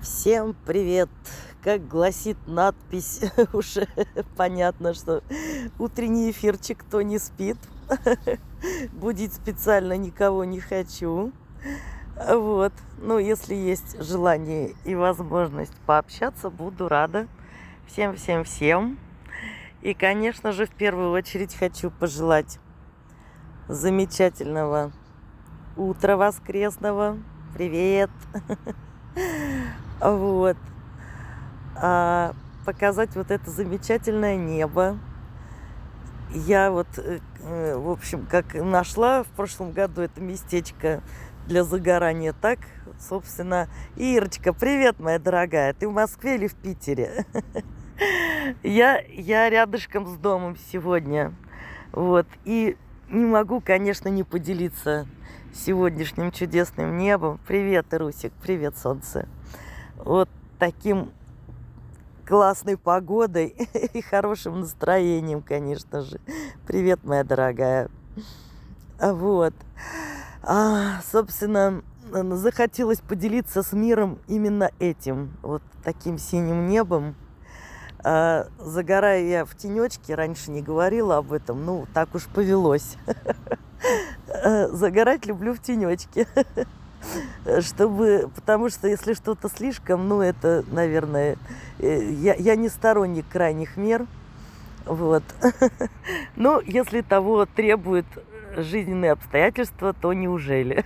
Всем привет! Как гласит надпись, уже понятно, что утренний эфирчик кто не спит. Будить специально никого не хочу. Вот. Ну, если есть желание и возможность пообщаться, буду рада. Всем. И, конечно же, в первую очередь хочу пожелать замечательного утра воскресного. Привет! Вот. Показать вот это замечательное небо. Я вот, в общем, как нашла в прошлом году это местечко для загорания, так, собственно, Ирочка, привет, моя дорогая, ты в Москве или в Питере? Я рядышком с домом сегодня, вот, и не могу, конечно, не поделиться сегодняшним чудесным небом. Привет, Ирусик, привет, солнце. Вот таким классной погодой и хорошим настроением, конечно же. Привет, моя дорогая. Вот. Собственно, захотелось поделиться с миром именно этим, вот таким синим небом. Загораю я в тенечке, раньше не говорила об этом, ну, так уж повелось. Загорать люблю в тенечке. Потому что если что-то слишком, ну, это, наверное, я не сторонник крайних мер, вот. Но если того требуют жизненные обстоятельства, то неужели?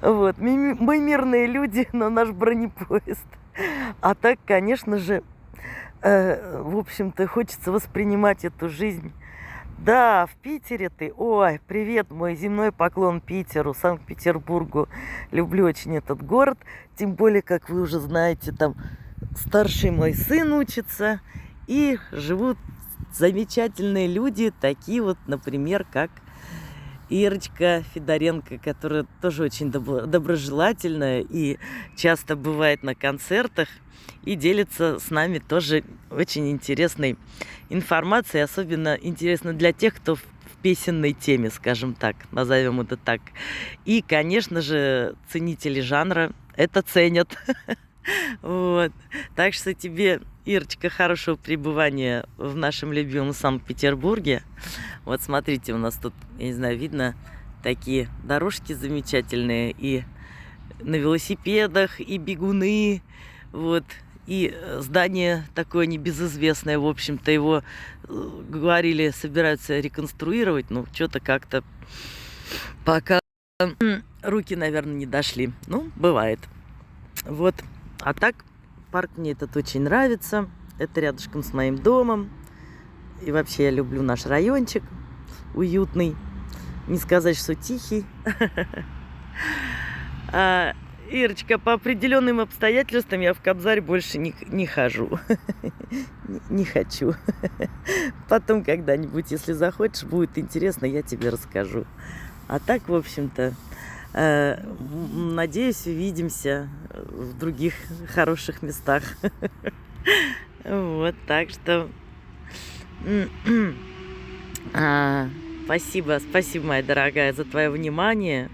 Вот. Мы мирные люди, но наш бронепоезд. А так, конечно же, в общем-то, хочется воспринимать эту жизнь. Да, в Питере ты. Ой, привет, мой земной поклон Питеру, Санкт-Петербургу. Люблю очень этот город. Тем более, как вы уже знаете, там старший мой сын учится. И живут замечательные люди, такие вот, например, как Ирочка Федоренко, которая тоже очень доброжелательная и часто бывает на концертах и делится с нами тоже очень интересной информацией, особенно интересно для тех, кто в песенной теме, скажем так, назовем это так. И, конечно же, ценители жанра это ценят. Вот. Так что тебе, Ирочка, хорошего пребывания в нашем любимом Санкт-Петербурге. Вот смотрите, у нас тут, я не знаю, видно такие дорожки замечательные, и на велосипедах, и бегуны, вот, и здание такое небезызвестное, в общем-то, его, говорили, собираются реконструировать, но что-то как-то пока руки, наверное, не дошли. Ну, бывает. Вот. А так, парк мне этот очень нравится. Это рядышком с моим домом. И вообще я люблю наш райончик. Уютный. Не сказать, что тихий. Ирочка, по определенным обстоятельствам я в Кобзарь больше не хожу. Не хочу. Потом когда-нибудь, если захочешь, будет интересно, я тебе расскажу. А так, в общем-то, надеюсь, увидимся в других хороших местах. Вот, так что спасибо, моя дорогая, за твое внимание.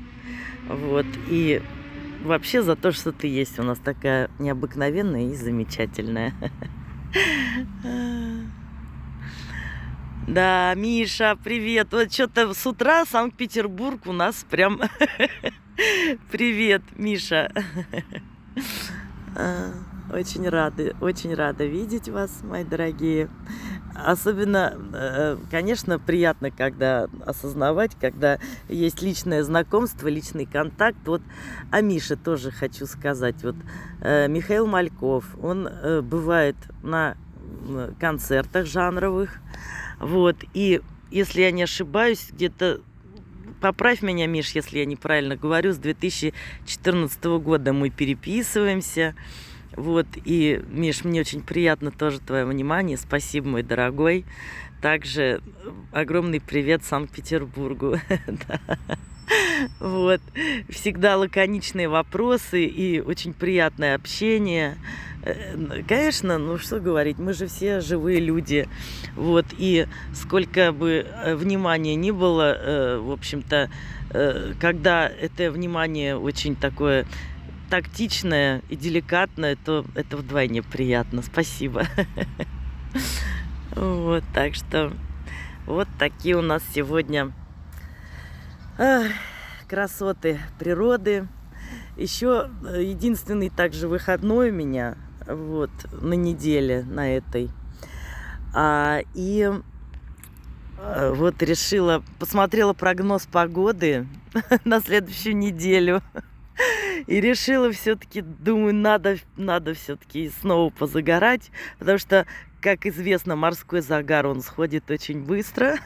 Вот, и вообще за то, что ты есть у нас такая необыкновенная и замечательная. Да, Миша, привет. Вот что-то с утра Санкт-Петербург у нас прям... Привет, Миша. Очень рада видеть вас, мои дорогие. Особенно, конечно, приятно, когда осознавать, когда есть личное знакомство, личный контакт. Вот о Мише тоже хочу сказать. Вот Михаил Мальков, он бывает на концертах жанровых. Вот, и если я не ошибаюсь, где-то, поправь меня, Миш, если я неправильно говорю, с 2014 года мы переписываемся. Вот, и, Миш, мне очень приятно тоже твое внимание. Спасибо, мой дорогой. Также огромный привет Санкт-Петербургу. Вот, всегда лаконичные вопросы и очень приятное общение. Конечно, ну что говорить, мы же все живые люди. Вот, и сколько бы внимания ни было, в общем-то, когда это внимание очень такое тактичная и деликатная, то это вдвойне приятно. Спасибо. Вот, так что вот такие у нас сегодня красоты природы. Еще единственный также выходной у меня вот на неделе, на этой. И вот решила, посмотрела прогноз погоды на следующую неделю. И решила все-таки, думаю, надо все-таки снова позагорать, потому что, как известно, морской загар, он сходит очень быстро.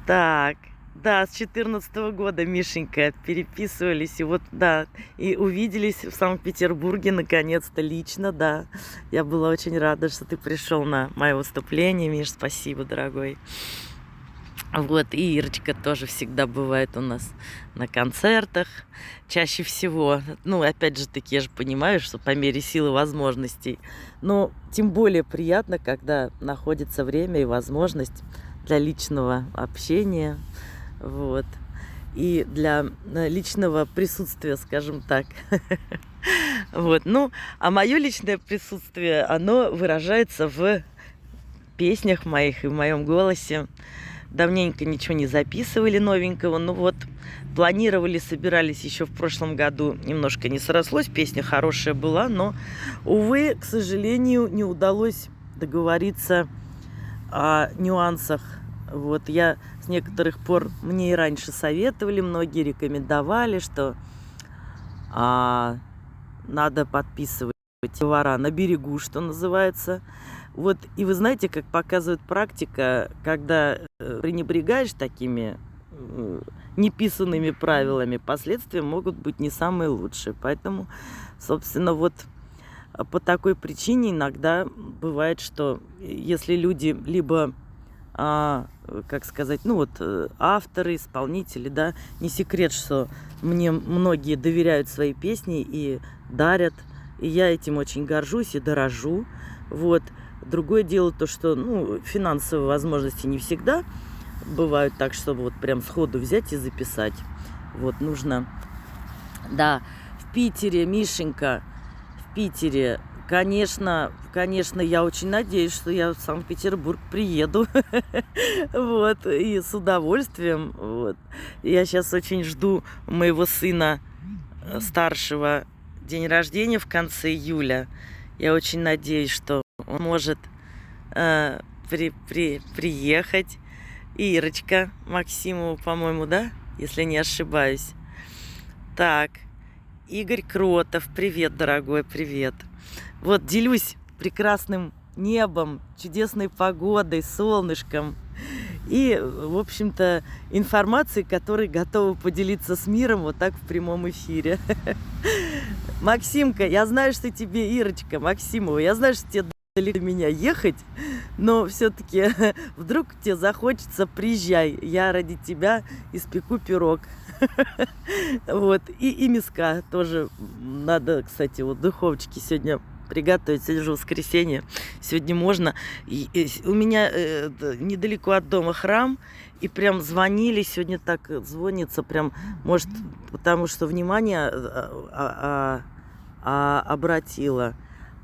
Так, да, с 14 года, Мишенька, переписывались, и вот, да, и увиделись в Санкт-Петербурге, наконец-то, лично, да. Я была очень рада, что ты пришел на мое выступление, Миш, спасибо, дорогой. Вот, и Ирочка тоже всегда бывает у нас на концертах, чаще всего. Ну, опять же таки, я же понимаю, что по мере сил и возможностей. Но тем более приятно, когда находится время и возможность для личного общения, вот, и для личного присутствия, скажем так. Вот, ну, а мое личное присутствие, оно выражается в песнях моих и в моем голосе. Давненько ничего не записывали новенького. Ну вот, планировали, собирались еще в прошлом году. Немножко не срослось, песня хорошая была, но, увы, к сожалению, не удалось договориться о нюансах. Вот, я с некоторых пор, мне и раньше советовали, многие рекомендовали, что надо подписывать договора на берегу, что называется. Вот, и вы знаете, как показывает практика, когда пренебрегаешь такими неписанными правилами, последствия могут быть не самые лучшие. Поэтому, собственно, вот по такой причине иногда бывает, что если люди либо, как сказать, ну вот авторы, исполнители, да, не секрет, что мне многие доверяют свои песни и дарят, и я этим очень горжусь и дорожу, вот. Другое дело то, что, ну, финансовые возможности не всегда бывают так, чтобы вот прям сходу взять и записать. Вот, нужно... Да, в Питере, Мишенька, в Питере, конечно, я очень надеюсь, что я в Санкт-Петербург приеду. Вот, и с удовольствием. Вот. Я сейчас очень жду моего сына старшего день рождения в конце июля. Я очень надеюсь, что он может приехать. Ирочка Максимова, по-моему, да? Если не ошибаюсь. Так, Игорь Кротов, привет, дорогой, привет. Вот, делюсь прекрасным небом, чудесной погодой, солнышком. И, в общем-то, информацией, которой готова поделиться с миром вот так в прямом эфире. Максимка, я знаю, что тебе, Ирочка Максимова, я знаю, что тебе далеко меня ехать, но все-таки вдруг тебе захочется, приезжай, я ради тебя испеку пирог. Вот, и миска тоже надо, кстати, вот духовочки сегодня приготовить, сегодня же воскресенье, сегодня можно. И у меня недалеко от дома храм, и прям звонили, сегодня так звонится, прям, может, потому что внимание обратила.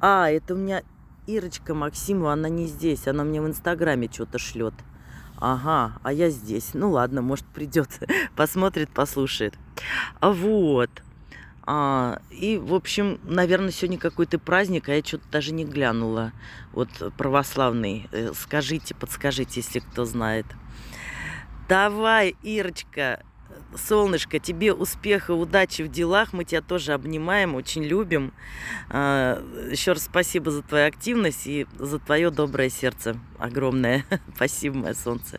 Это у меня Ирочка Максимова, она не здесь, она мне в Инстаграме что-то шлет. Ага, а я здесь. Ну ладно, может придет, посмотрит, послушает. Вот. И, в общем, наверное, сегодня какой-то праздник, а я что-то даже не глянула. Вот православный. Скажите, подскажите, если кто знает. Давай, Ирочка, солнышко, тебе успеха, удачи в делах. Мы тебя тоже обнимаем, очень любим. Еще раз спасибо за твою активность и за твое доброе сердце огромное. Спасибо, мое солнце.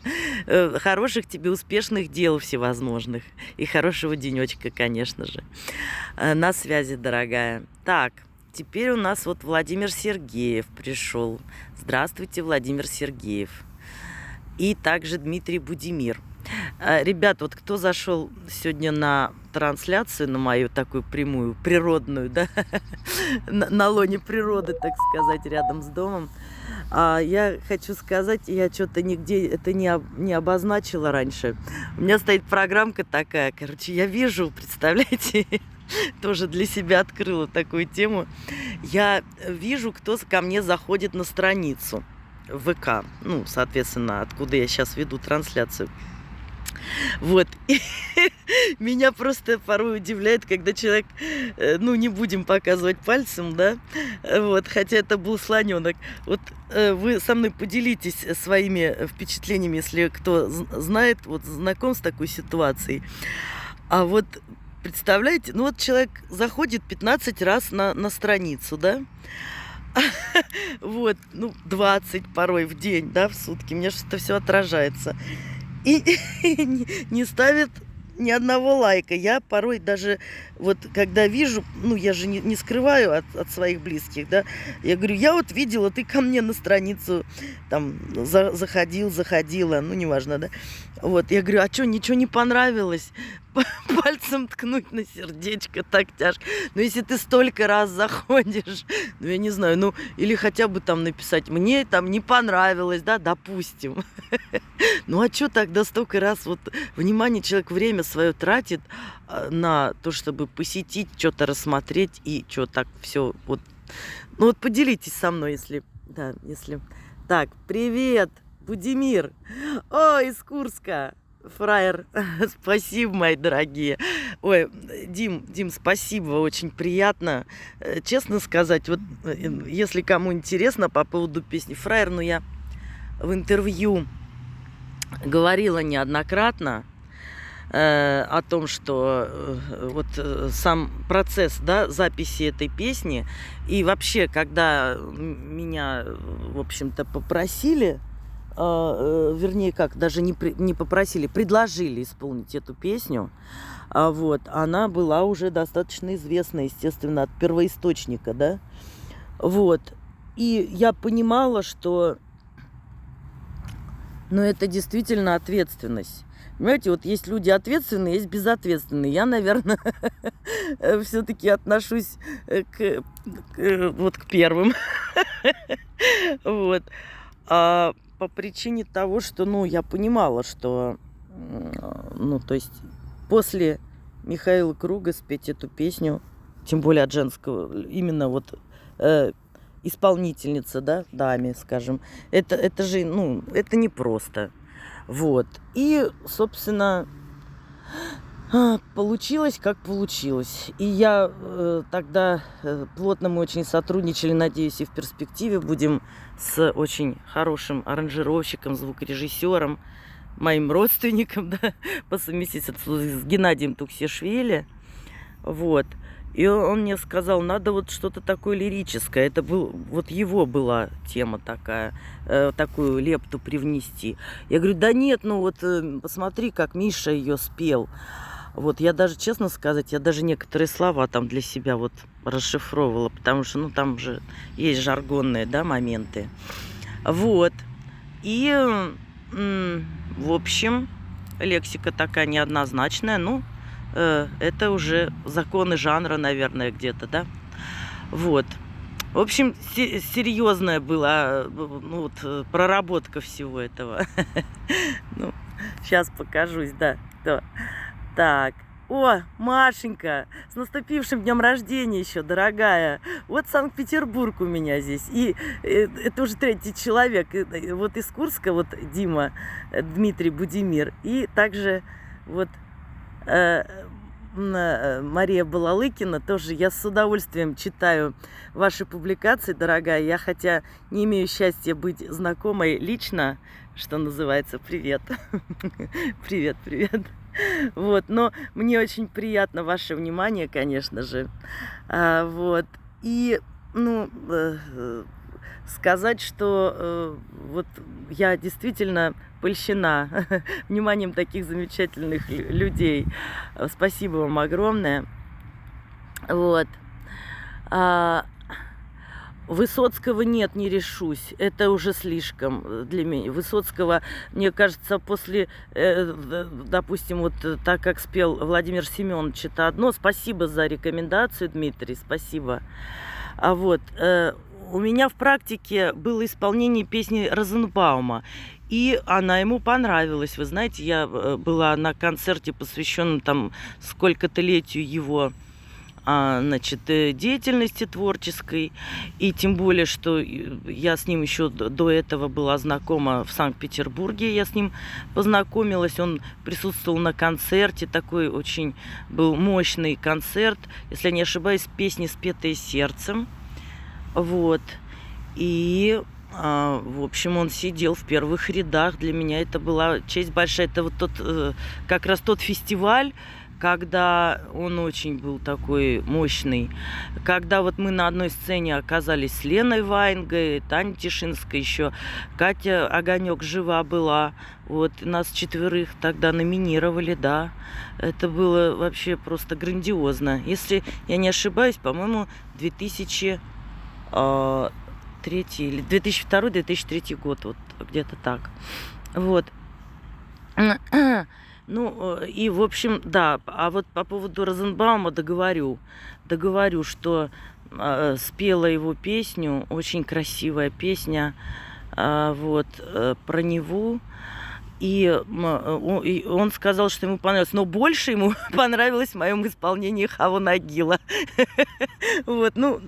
Хороших тебе успешных дел всевозможных. И хорошего денечка, конечно же. На связи, дорогая. Так, теперь у нас вот Владимир Сергеев пришел. Здравствуйте, Владимир Сергеев. И также Дмитрий Будимир. Ребят, вот кто зашел сегодня на трансляцию, на мою такую прямую, природную, да, на лоне природы, так сказать, рядом с домом, А я хочу сказать, я что-то нигде это не обозначила раньше. У меня стоит программка такая, короче, я вижу, представляете, тоже для себя открыла такую тему. Я вижу, кто ко мне заходит на страницу в ВК, ну, соответственно, откуда я сейчас веду трансляцию. Вот. И меня просто порой удивляет, когда человек, ну, не будем показывать пальцем, да, вот, хотя это был слоненок. Вот вы со мной поделитесь своими впечатлениями, если кто знает, вот, знаком с такой ситуацией. А вот представляете, ну вот человек заходит 15 раз на страницу, да, вот, ну, 20 порой в день, да, в сутки, мне же это все отражается. И не ставит ни одного лайка. Я порой даже, вот когда вижу, ну я же не скрываю от своих близких, да, я говорю, я вот видела, ты ко мне на страницу там заходила, ну неважно, да, вот, я говорю, а что, ничего не понравилось? Пальцем ткнуть на сердечко так тяжко. Но если ты столько раз заходишь, ну я не знаю, ну или хотя бы там написать, мне там не понравилось, да, допустим. Ну а что тогда столько раз вот внимание человек время свое тратит на то, чтобы посетить, что-то рассмотреть и что так все вот. Ну вот поделитесь со мной, если, да, если. Так, привет, Будимир. О, из Курска. Фраер, спасибо, мои дорогие. Ой, Дим, спасибо, очень приятно. Честно сказать, вот если кому интересно по поводу песни Фраер, ну я в интервью говорила неоднократно о том, что вот сам процесс, да, записи этой песни и вообще, когда меня, в общем-то, попросили, вернее, как, даже не попросили, предложили исполнить эту песню. Вот, она была уже достаточно известна, естественно, от первоисточника, да. Вот. И я понимала, что, ну, это действительно ответственность. Понимаете, вот есть люди ответственные, есть безответственные. Я, наверное, все-таки отношусь вот к первым. Вот. По причине того, что, ну, я понимала, что, ну, то есть после Михаила Круга спеть эту песню, тем более от женского, именно вот исполнительница, да, даме, скажем, это же, ну, это непросто. Вот. И, собственно, получилось, как получилось. И я тогда плотно мы очень сотрудничали, надеюсь, и в перспективе будем с очень хорошим аранжировщиком, звукорежиссером, моим родственником, да, по совместительству с Геннадием Туксишвили. Вот. И он мне сказал, надо вот что-то такое лирическое. Это был, вот его была тема такая, такую лепту привнести. Я говорю, да нет, ну вот посмотри, как Миша ее спел. Вот я даже, честно сказать, я даже некоторые слова там для себя вот расшифровывала, потому что, ну, там же есть жаргонные, да, моменты. Вот. И, в общем, лексика такая неоднозначная, ну, это уже законы жанра, наверное, где-то, да. Вот. В общем, серьезная была, ну, вот, проработка всего этого. Ну, сейчас покажусь, да. Так, о, Машенька, с наступившим днем рождения еще, дорогая. Вот Санкт-Петербург у меня здесь. И это уже третий человек. Вот из Курска, вот Дима, Дмитрий Будимир. И также вот Мария Балалыкина тоже. Я с удовольствием читаю ваши публикации, дорогая. Я хотя не имею счастья быть знакомой лично, что называется, привет. Привет, привет. Вот, но мне очень приятно ваше внимание, конечно же. Вот. И, ну, сказать, что вот я действительно польщена вниманием таких замечательных людей. Спасибо вам огромное. Вот. Высоцкого нет, не решусь. Это уже слишком для меня. Высоцкого, мне кажется, после, допустим, вот так как спел Владимир Семенович, это одно. Спасибо за рекомендацию, Дмитрий, спасибо. А вот, у меня в практике было исполнение песни Розенбаума, и она ему понравилась. Вы знаете, я была на концерте, посвященном там сколько-то летию его значит, деятельности творческой, и тем более, что я с ним еще до этого была знакома в Санкт-Петербурге, я с ним познакомилась, он присутствовал на концерте, такой очень был мощный концерт, если я не ошибаюсь, песни, спетые сердцем, вот, и в общем, он сидел в первых рядах, для меня это была честь большая, это вот тот, как раз тот фестиваль, когда он очень был такой мощный, когда вот мы на одной сцене оказались с Леной Ваенгой, Таней Тишинской еще, Катя Огонек жива была, вот, нас 4 тогда номинировали, да, это было вообще просто грандиозно. Если я не ошибаюсь, по-моему, 2003 или 2002-2003 год, вот где-то так, вот. Ну, и, в общем, да, а вот по поводу Розенбаума договорю, что спела его песню, очень красивая песня, вот, про Неву, и он сказал, что ему понравилось, но больше ему понравилось в моем исполнении Хава Нагила. Вот, ну,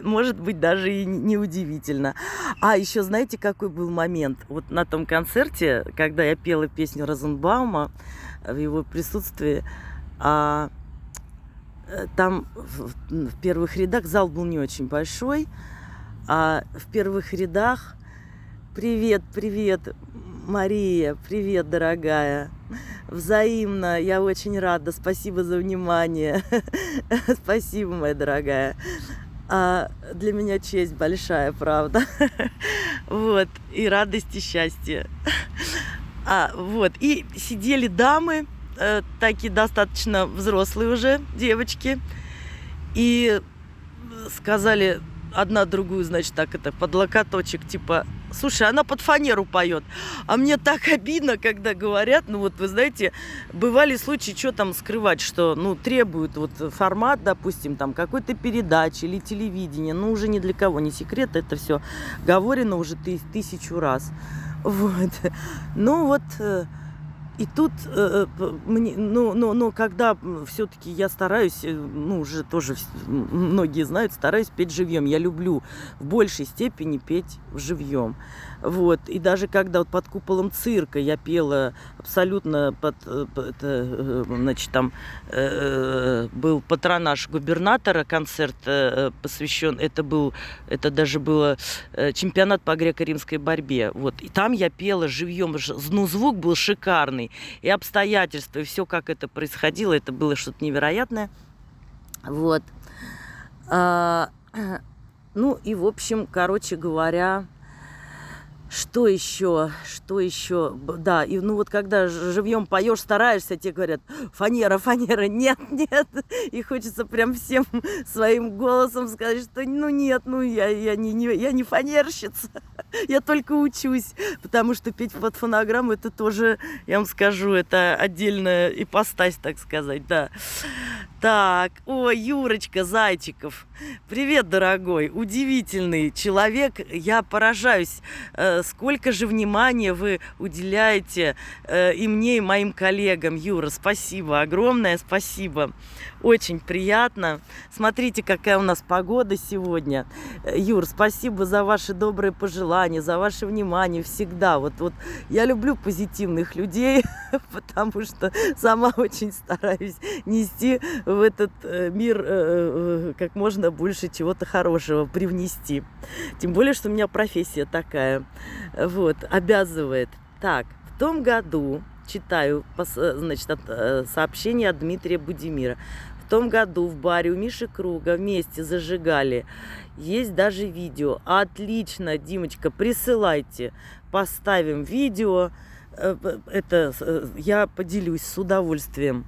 может быть, даже и не удивительно. А еще знаете, какой был момент? Вот на том концерте, когда я пела песню Розенбаума в его присутствии, там в первых рядах зал был не очень большой, а в первых рядах привет, Мария, привет, дорогая. Взаимно, я очень рада. Спасибо за внимание. Спасибо, моя дорогая. Для меня честь большая, правда. Вот, и радость, и счастье. Вот, и сидели дамы, такие достаточно взрослые уже девочки, и сказали одна другую, значит, так это, под локоточек, типа, слушай, она под фанеру поет. А мне так обидно, когда говорят, ну вот вы знаете, бывали случаи, что там скрывать, что, ну, требуют вот формат, допустим, там какой-то передачи или телевидения, ну, уже ни для кого не секрет, это все говорено уже 1000 раз. Вот. Ну вот, и тут, когда все-таки я стараюсь, ну, уже тоже многие знают, стараюсь петь живьем. Я люблю в большей степени петь живьем. Вот. И даже когда вот под куполом цирка я пела абсолютно значит, там был патронаж губернатора, концерт посвящен, это даже было чемпионат по греко-римской борьбе. Вот. И там я пела живьем, ну, звук был шикарный. И обстоятельства, и все, как это происходило, это было что-то невероятное. Вот. Ну, и, в общем, короче говоря, что еще? Да, и ну вот когда живьем поешь, стараешься, тебе говорят, фанера, нет. И хочется прям всем своим голосом сказать, что ну нет, ну я не фанерщица, я только учусь. Потому что петь под фонограмму, это тоже, я вам скажу, это отдельная ипостась, так сказать, да. Так, ой, Юрочка Зайчиков, привет, дорогой, удивительный человек, я поражаюсь, сколько же внимания вы уделяете и мне, и моим коллегам. Юра, спасибо, огромное спасибо, очень приятно. Смотрите, какая у нас погода сегодня. Юр, спасибо за ваши добрые пожелания, за ваше внимание всегда. Вот я люблю позитивных людей, потому что сама очень стараюсь нести в этот мир как можно больше чего-то хорошего привнести. Тем более, что у меня профессия такая, вот, обязывает. Так, в том году, читаю, значит, сообщение от Дмитрия Будимира. В том году в баре у Миши Круга вместе зажигали. Есть даже видео. Отлично, Димочка, присылайте. Поставим видео. Это я поделюсь с удовольствием.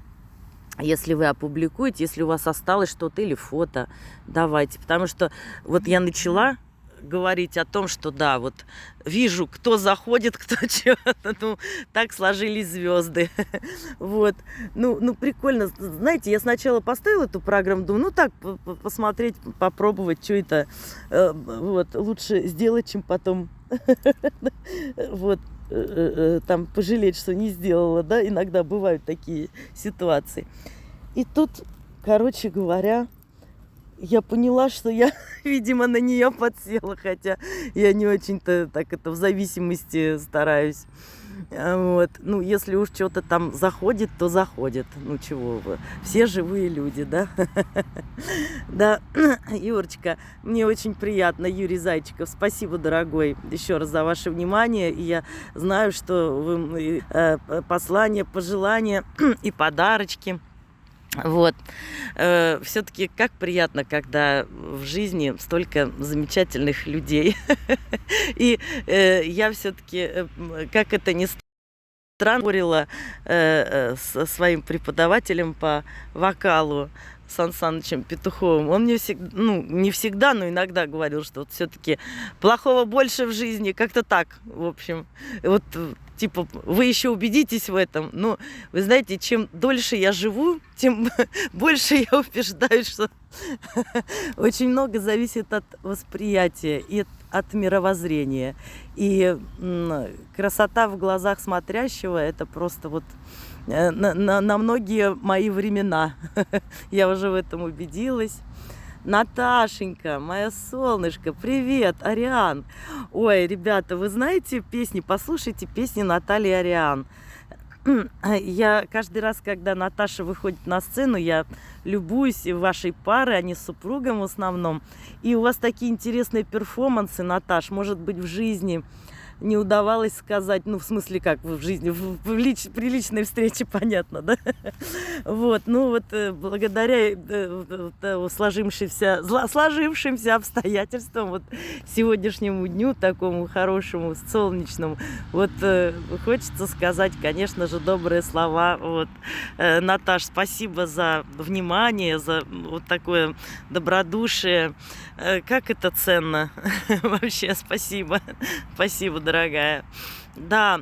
Если вы опубликуете, если у вас осталось что-то или фото, давайте. Потому что вот я начала говорить о том, что да, вот вижу, кто заходит, кто что-то, ну, так сложились звезды. Вот. Ну, прикольно. Знаете, я сначала поставила эту программу, думаю, ну так, посмотреть, попробовать, что это. Вот, лучше сделать, чем потом вот там пожалеть, что не сделала, да, иногда бывают такие ситуации. И тут, короче говоря, я поняла, что я, видимо, на нее подсела, хотя я не очень-то так это в зависимости стараюсь. Вот. Ну, если уж что-то там заходит, то заходит. Ну, чего вы. Все живые люди, да? Да, Юрочка, мне очень приятно, Юрий Зайчиков. Спасибо, дорогой, еще раз за ваше внимание. И я знаю, что вы послания, пожелания и подарочки. Вот. Все-таки как приятно, когда в жизни столько замечательных людей. И я все-таки, как это ни странно, спорила со своим преподавателем по вокалу Сан Санычем Петуховым. Он мне всегда, ну, не всегда, но иногда говорил, что вот все-таки плохого больше в жизни. Как-то так, в общем. Вот, типа, вы еще убедитесь в этом. Но, вы знаете, чем дольше я живу, тем больше я убеждаюсь, что очень много зависит от восприятия и от мировоззрения. И красота в глазах смотрящего – это просто вот на многие мои времена. Я уже в этом убедилась. Наташенька, моя солнышко, привет, Ариан. Ой, ребята, вы знаете песни? Послушайте песни Натальи Ариан. Я каждый раз, когда Наташа выходит на сцену, я любуюсь вашей парой, они с супругом в основном. И у вас такие интересные перформансы, Наташ, может быть, в жизни не удавалось сказать, ну, в смысле, как в жизни, при личной встрече, понятно, да? Вот, ну, вот, благодаря сложившимся обстоятельствам, вот, сегодняшнему дню, такому хорошему, солнечному, вот, хочется сказать, конечно же, добрые слова, вот. Наташ, спасибо за внимание, за вот такое добродушие, как это ценно, вообще, спасибо, спасибо, дорогая. Да,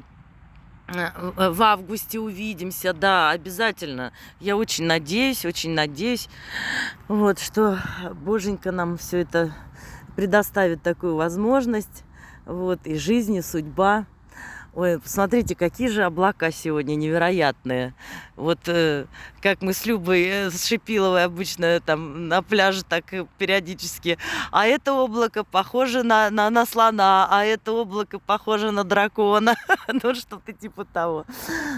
в августе увидимся, да, обязательно. Я очень надеюсь, вот, что Боженька нам все это предоставит такую возможность, вот, и жизнь, и судьба. Ой, посмотрите, какие же облака сегодня невероятные. Вот как мы с Любой, с Шипиловой обычно там на пляже так периодически. А это облако похоже на слона, а это облако похоже на дракона. Ну, что-то типа того.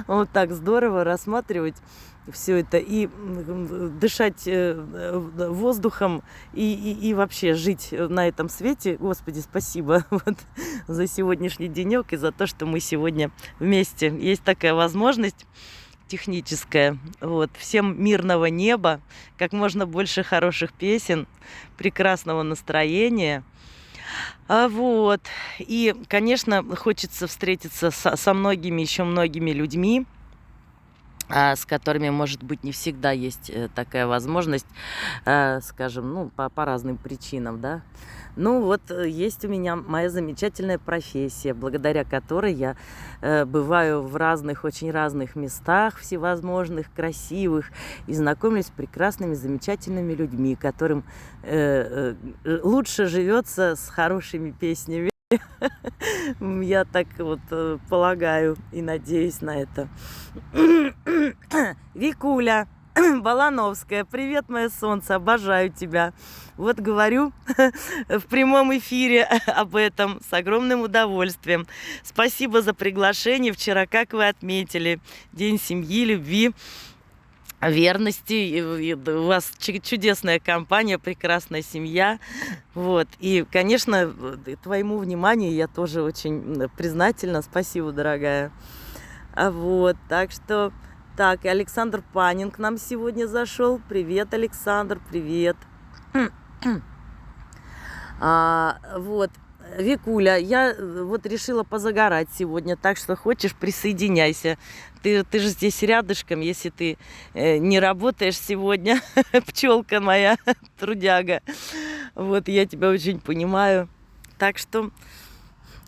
Вот так здорово рассматривать все это и дышать воздухом и вообще жить на этом свете. Господи, спасибо вот за сегодняшний денек и за то, что мы сегодня вместе. Есть такая возможность техническая. Вот. Всем мирного неба, как можно больше хороших песен, прекрасного настроения. Вот. И, конечно, хочется встретиться со многими, еще многими людьми, с которыми, может быть, не всегда есть такая возможность, скажем, ну, по разным причинам, да. Ну, вот есть у меня моя замечательная профессия, благодаря которой я бываю в разных, очень разных местах, всевозможных, красивых, и знакомлюсь с прекрасными, замечательными людьми, которым лучше живется с хорошими песнями. Я так вот полагаю и надеюсь на это. Викуля Балановская, привет, мое солнце, обожаю тебя. Вот говорю в прямом эфире об этом с огромным удовольствием. Спасибо за приглашение. Вчера, как вы отметили, День семьи, любви, верности. И у вас чудесная компания, прекрасная семья. Вот. И, конечно, твоему вниманию я тоже очень признательна. Спасибо, дорогая. Вот. Так что... Так, и Александр Панин к нам сегодня зашел. Привет, Александр, привет. Вот, Викуля, я вот решила позагорать сегодня, так что хочешь, присоединяйся. Ты же здесь рядышком, если ты не работаешь сегодня, пчелка моя, трудяга. Вот, я тебя очень понимаю. Так что,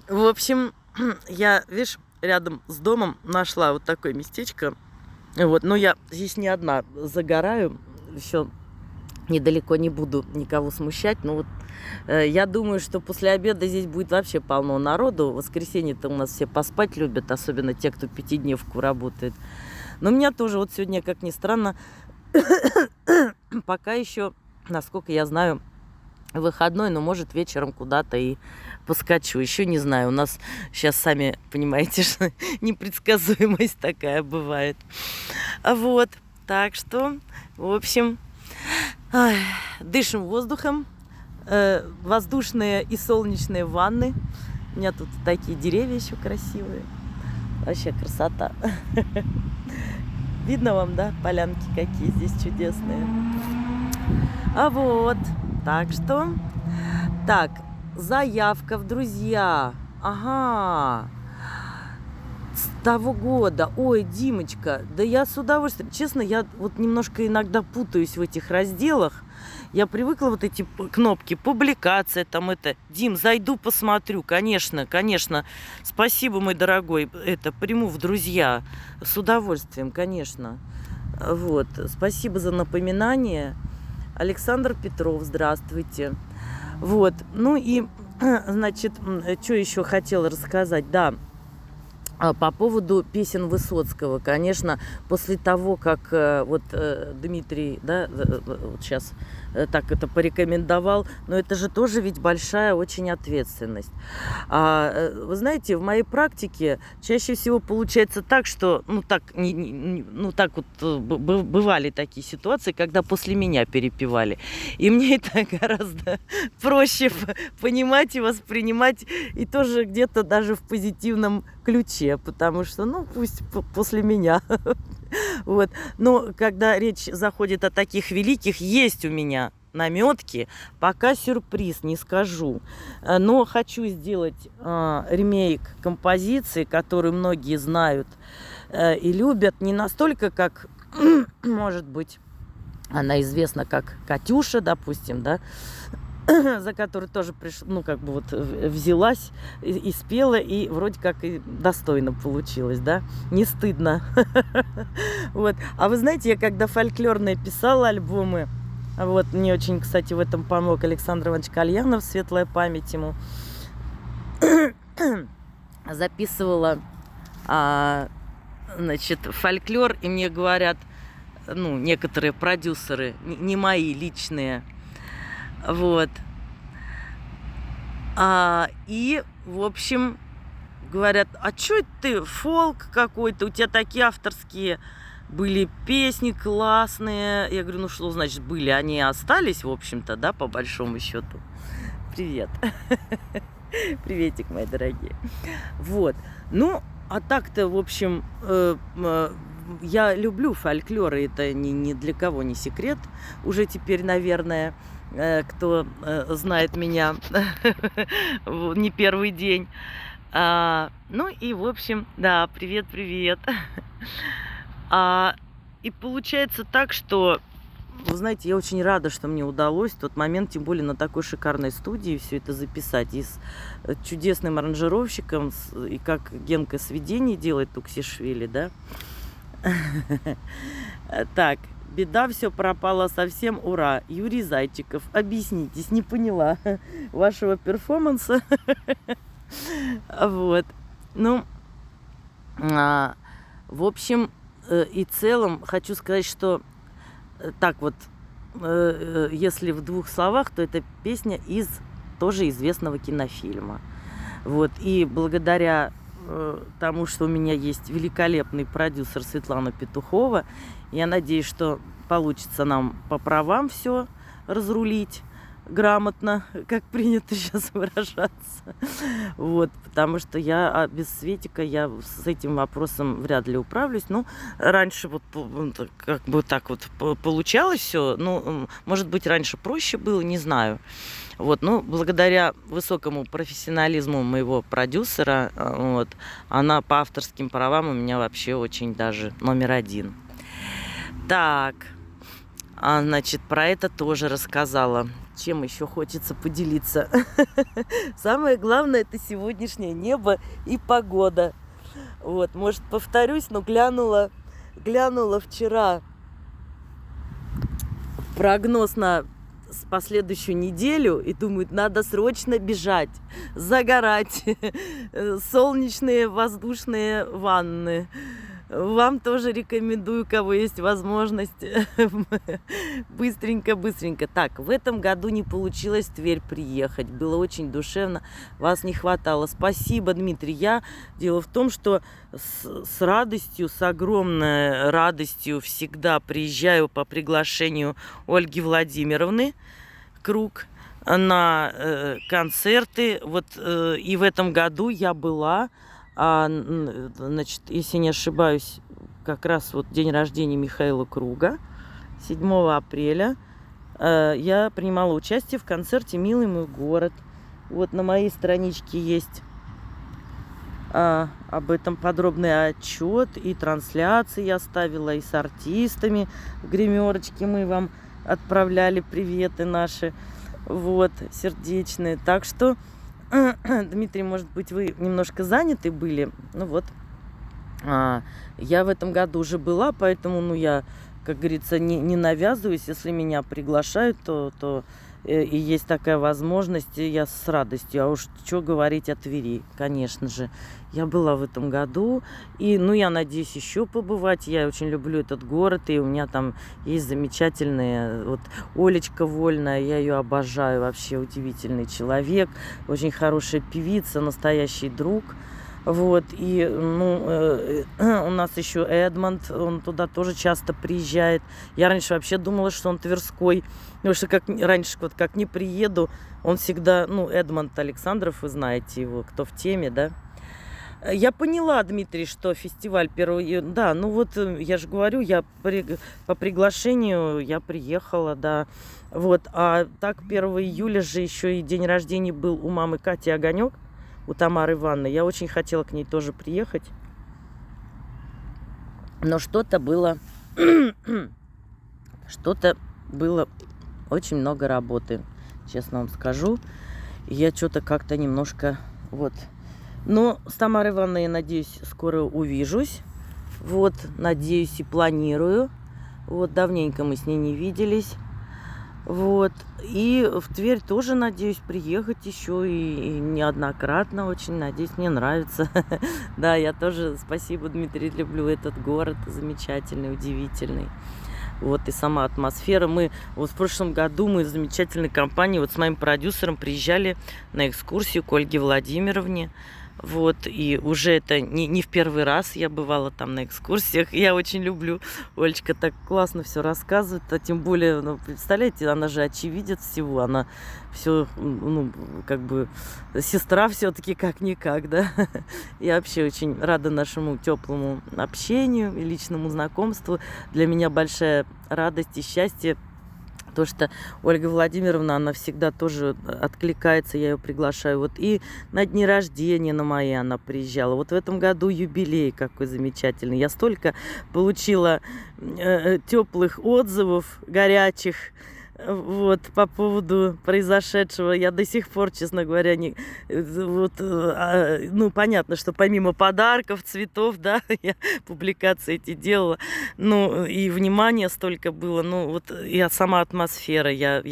в общем, я, видишь, рядом с домом нашла вот такое местечко. Вот, но я здесь не одна загораю, еще недалеко не буду никого смущать. Но вот я думаю, что после обеда здесь будет вообще полно народу. В воскресенье-то у нас все поспать любят, особенно те, кто пятидневку работает. Но у меня тоже вот сегодня, как ни странно, пока еще, насколько я знаю, выходной, но может вечером куда-то и поскочу. Еще не знаю. У нас сейчас, сами понимаете, что непредсказуемость такая бывает. Вот. Так что, в общем, дышим воздухом. Воздушные и солнечные ванны. У меня тут такие деревья еще красивые. Вообще красота. Видно вам, да, полянки какие здесь чудесные. А вот. Так что, так, заявка в друзья. Ага. С того года. Ой, Димочка, да я с удовольствием. Честно, я вот немножко иногда путаюсь в этих разделах. Я привыкла вот эти кнопки, публикация, там это. Дим, зайду, посмотрю. Конечно, конечно. Спасибо, мой дорогой. Это приму в друзья. С удовольствием, конечно. Вот. Спасибо за напоминание. Александр Петров, здравствуйте. Вот, ну и, значит, что еще хотела рассказать, да, по поводу песен Высоцкого. Конечно, после того, как вот Дмитрий, да, вот сейчас так это порекомендовал, но это же тоже ведь большая очень ответственность. Вы знаете, в моей практике чаще всего получается так, что, ну так вот бывали такие ситуации, когда после меня перепевали. И мне это гораздо проще понимать и воспринимать, и тоже где-то даже в позитивном ключе, потому что, ну, пусть после меня. Вот. Но когда речь заходит о таких великих, есть у меня наметки, пока сюрприз не скажу. Но хочу сделать ремейк композиции, которую многие знают и любят, не настолько, как, может быть, она известна как Катюша, допустим, да, за которую тоже ну, как бы вот взялась и спела, и вроде как и достойно получилось, да, не стыдно. Вот. А вы знаете, я когда фольклорные писала альбомы, вот, мне очень, кстати, в этом помог Александр Иванович Кальянов, светлая память ему, записывала, значит, фольклор, и мне говорят, ну, некоторые продюсеры, не мои личные, вот. И, в общем, говорят, а чё это ты, фолк какой-то, у тебя такие авторские были песни классные. Я говорю, ну что значит были, они остались, в общем-то, да, по большому счету. Привет. Приветик, мои дорогие. Вот. Ну, а так-то, в общем, я люблю фольклор, и это ни для кого не секрет. Уже теперь, наверное, кто знает меня не первый день. Ну и, в общем, да, привет-привет. И получается так, что, вы знаете, я очень рада, что мне удалось в тот момент, тем более на такой шикарной студии, все это записать. И с чудесным аранжировщиком, и как Генка сведение делает, Туксишвили, да. Так, беда, все пропало совсем, ура. Юрий Зайчиков, объяснитесь, не поняла вашего перформанса. Вот. Ну, в общем и целом хочу сказать, что так вот, если в двух словах, то это песня из тоже известного кинофильма. Вот. И благодаря тому, что у меня есть великолепный продюсер Светлана Петухова, я надеюсь, что получится нам по правам все разрулить грамотно, как принято сейчас выражаться. Вот, потому что я без Светика, я с этим вопросом вряд ли управлюсь. Ну, раньше вот как бы так вот получалось все. Ну, может быть, раньше проще было, не знаю. Вот, но благодаря высокому профессионализму моего продюсера, вот, она по авторским правам у меня вообще очень даже номер один. Так, Значит, про это тоже рассказала. Чем еще хочется поделиться? Самое главное, это сегодняшнее небо и погода. Вот, может, повторюсь, но глянула вчера прогноз на последующую неделю и думаю, надо срочно бежать, загорать, солнечные воздушные ванны. Вам тоже рекомендую, у кого есть возможность, быстренько. Так, в этом году не получилось в Тверь приехать. Было очень душевно, вас не хватало. Спасибо, Дмитрий. Дело в том, что с радостью, с огромной радостью всегда приезжаю по приглашению Ольги Владимировны Круг на концерты. Вот и в этом году я была. Значит, если не ошибаюсь, как раз вот день рождения Михаила Круга, 7 апреля, я принимала участие в концерте «Милый мой город». Вот на моей страничке есть об этом подробный отчет, и трансляции я ставила, и с артистами в гримерочке мы вам отправляли приветы наши, вот, сердечные. Так что, Дмитрий, может быть, вы немножко заняты были. Ну вот, я в этом году уже была, поэтому, я, как говорится, не навязываюсь. Если меня приглашают, то и есть такая возможность, я с радостью. А уж что говорить о Твери, конечно же. Я была в этом году, и, я надеюсь еще побывать. Я очень люблю этот город, и у меня там есть замечательная вот Олечка Вольная, я ее обожаю, вообще удивительный человек, очень хорошая певица, настоящий друг. Вот, и, у нас еще Эдмонд, он туда тоже часто приезжает. Я раньше вообще думала, что он тверской, потому что как не приеду, он всегда, Эдмонд Александров, вы знаете его, кто в теме, да? Я поняла, Дмитрий, что фестиваль 1 да, я же говорю, по приглашению я приехала, да, вот, а так 1 июля же еще и день рождения был у мамы Кати Огонек, у Тамары Ивановны. Я очень хотела к ней тоже приехать, но что-то было очень много работы, честно вам скажу. Я что-то как-то немножко, вот. Но с Тамарой Ивановной, я надеюсь, скоро увижусь. Вот, надеюсь и планирую. Вот, давненько мы с ней не виделись. Вот. И в Тверь тоже надеюсь приехать еще и неоднократно. Очень надеюсь, мне нравится. Да, я тоже, спасибо, Дмитрий, люблю этот город. Замечательный, удивительный. Вот, и сама атмосфера. Мы вот в прошлом году мы с замечательной компанией, вот с моим продюсером приезжали на экскурсию к Ольге Владимировне. Вот, и уже это не в первый раз я бывала там на экскурсиях. Я очень люблю. Олечка так классно все рассказывает. А тем более, представляете, она же очевидец всего. Она все, как бы сестра все-таки как-никак, да. Я вообще очень рада нашему теплому общению и личному знакомству. Для меня большая радость и счастье. То, что Ольга Владимировна, она всегда тоже откликается, я ее приглашаю. Вот и на дни рождения на мои она приезжала. Вот в этом году юбилей какой замечательный. Я столько получила теплых отзывов, горячих, вот, по поводу произошедшего. Я до сих пор, честно говоря, понятно, что помимо подарков, цветов, да, я публикации эти делала, и внимания столько было, и сама атмосфера, я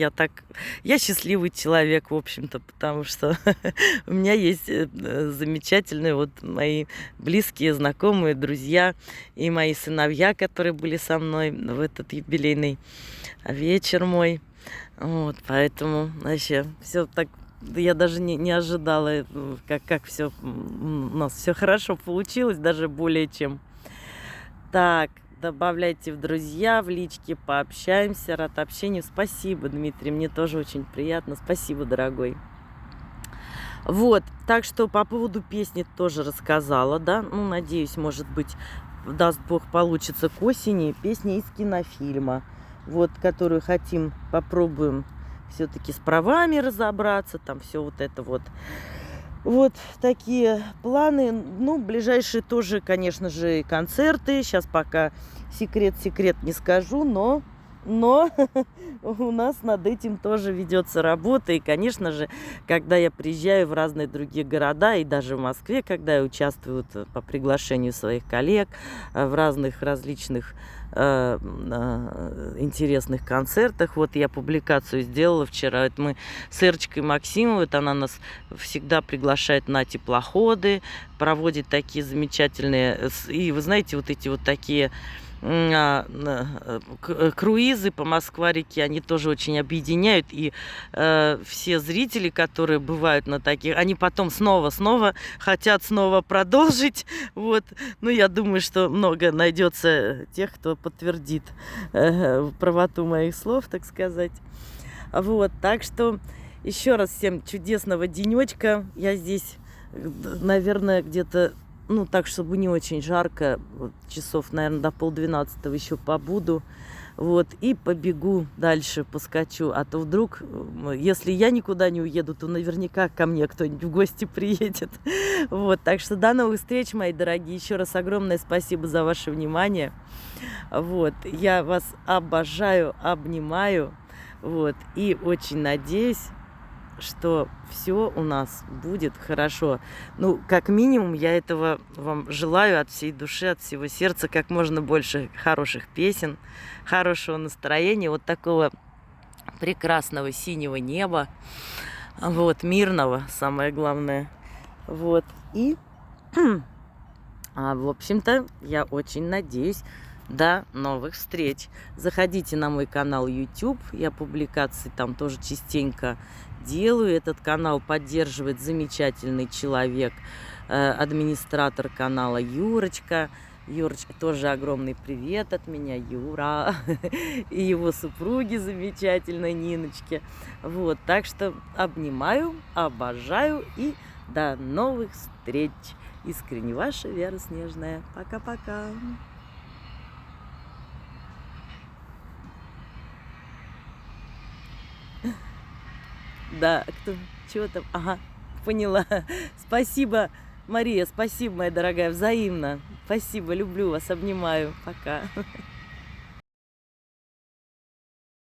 счастливый человек, в общем-то, потому что у меня есть замечательные вот мои близкие, знакомые, друзья и мои сыновья, которые были со мной в этот юбилейный вечер мой. Вот, поэтому вообще все так, я даже не ожидала, как все у нас все хорошо получилось, даже более чем. Так, добавляйте в друзья, в личке пообщаемся, рад общению. Спасибо, Дмитрий, мне тоже очень приятно. Спасибо, дорогой. Вот, так что по поводу песни тоже рассказала, да. Надеюсь, может быть, даст Бог, получится к осени. Песня из кинофильма, вот, которую попробуем все-таки с правами разобраться, там все вот это вот. Вот такие планы. Ближайшие тоже, конечно же, концерты. Сейчас пока секрет не скажу, но но у нас над этим тоже ведется работа. И, конечно же, когда я приезжаю в разные другие города, и даже в Москве, когда я участвую по приглашению своих коллег в разных различных интересных концертах. Вот я публикацию сделала вчера. Это мы с Ирочкой Максимовой, вот она нас всегда приглашает на теплоходы, проводит такие замечательные, и вы знаете, вот эти вот такие круизы по Москва-реке, они тоже очень объединяют, и все зрители, которые бывают на таких, они потом снова хотят продолжить, вот, ну, я думаю, что много найдется тех, кто подтвердит правоту моих слов, так сказать, вот, так что еще раз всем чудесного денечка, я здесь, наверное, где-то, ну, так, чтобы не очень жарко, вот, часов, наверное, до 11:30 еще побуду, вот, и побегу дальше, поскочу, а то вдруг, если я никуда не уеду, то наверняка ко мне кто-нибудь в гости приедет, вот, так что до новых встреч, мои дорогие, еще раз огромное спасибо за ваше внимание, вот, я вас обожаю, обнимаю, вот, и очень надеюсь, что все у нас будет хорошо. Ну, как минимум, я этого вам желаю от всей души, от всего сердца, как можно больше хороших песен, хорошего настроения, вот такого прекрасного синего неба, вот, мирного, самое главное. Вот, и, в общем-то, я очень надеюсь, до новых встреч. Заходите на мой канал YouTube, я публикации там тоже частенько делаю. Этот канал поддерживает замечательный человек, администратор канала Юрочка. Юрочка, тоже огромный привет от меня, Юра, и его супруги замечательной Ниночке. Вот, так что обнимаю, обожаю и до новых встреч. Искренне ваша Вера Снежная. Пока-пока. Да, кто, чего там? Ага, поняла. Спасибо, Мария, спасибо, моя дорогая, взаимно. Спасибо, люблю вас, обнимаю. Пока.